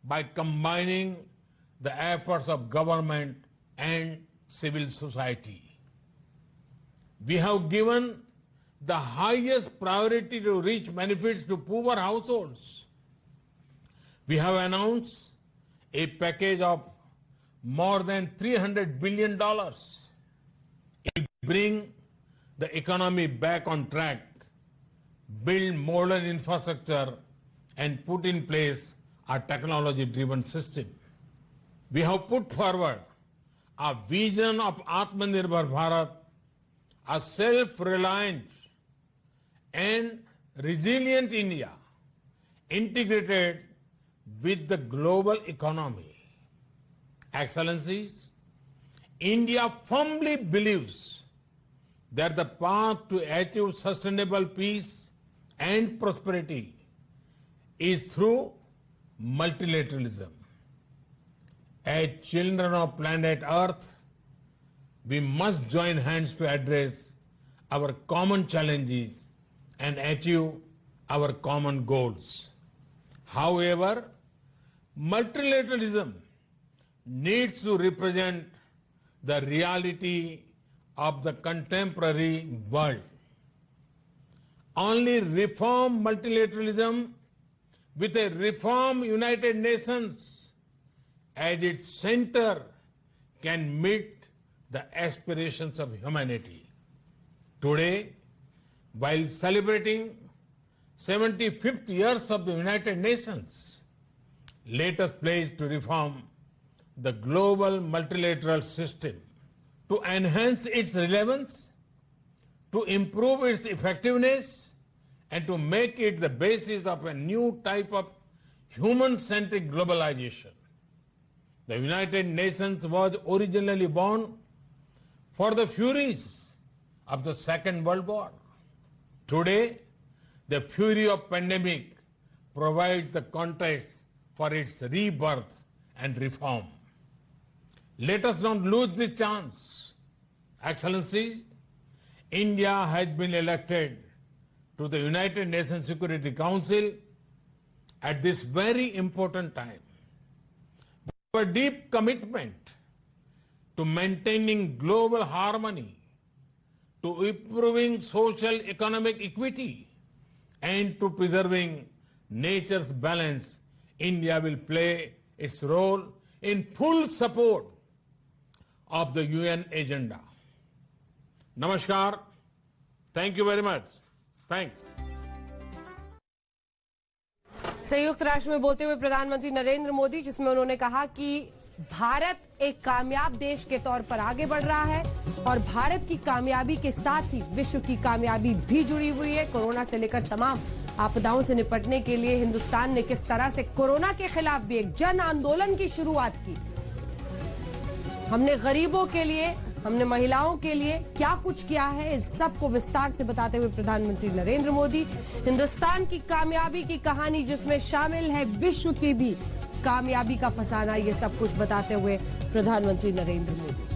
by combining the efforts of government and civil society. We have given the highest priority to reach benefits to poor households. We have announced a package of more than $300 billion. It will bring the economy back on track, build modern infrastructure, and put in place a technology-driven system. We have put forward a vision of Atmanirbhar Bharat, a self-reliant and resilient India integrated with the global economy. Excellencies, India firmly believes that the path to achieve sustainable peace and prosperity is through multilateralism. As children of planet Earth, we must join hands to address our common challenges and achieve our common goals. However, multilateralism needs to represent the reality of the contemporary world. Only reform multilateralism with a reform United Nations as its center can meet the aspirations of humanity. Today, while celebrating 75th years of the United Nations, let us pledge to reform the global multilateral system to enhance its relevance, to improve its effectiveness, and to make it the basis of a new type of human-centric globalization. The United Nations was originally born for the furies of the Second World War. Today, the fury of pandemic provides the context for its rebirth and reform. Let us not lose this chance. Excellencies, India has been elected to the United Nations Security Council at this very important time. Our deep commitment to maintaining global harmony, to improving social economic equity, and to preserving nature's balance, India will play its role in full support of the UN agenda. Namaskar. Thank you very much. Thanks. संयुक्त राष्ट्र में बोलते हुए प्रधानमंत्री नरेंद्र मोदी, जिसमें उन्होंने कहा कि भारत एक कामयाब देश के तौर पर आगे बढ़ रहा है और भारत की कामयाबी के साथ ही विश्व की कामयाबी भी जुड़ी हुई है। कोरोना से लेकर तमाम आपदाओं से निपटने के लिए हिंदुस्तान ने किस तरह से कोरोना के खिलाफ भी एक जन आंदोलन की शुरुआत की। हमने गरीबों के लिए, हमने महिलाओं के लिए क्या कुछ किया है, इस सब को विस्तार से बताते हुए प्रधानमंत्री नरेंद्र मोदी हिंदुस्तान की कामयाबी की कहानी, जिसमें शामिल है विश्व की भी कामयाबी का फसाना, ये सब कुछ बताते हुए प्रधानमंत्री नरेंद्र मोदी।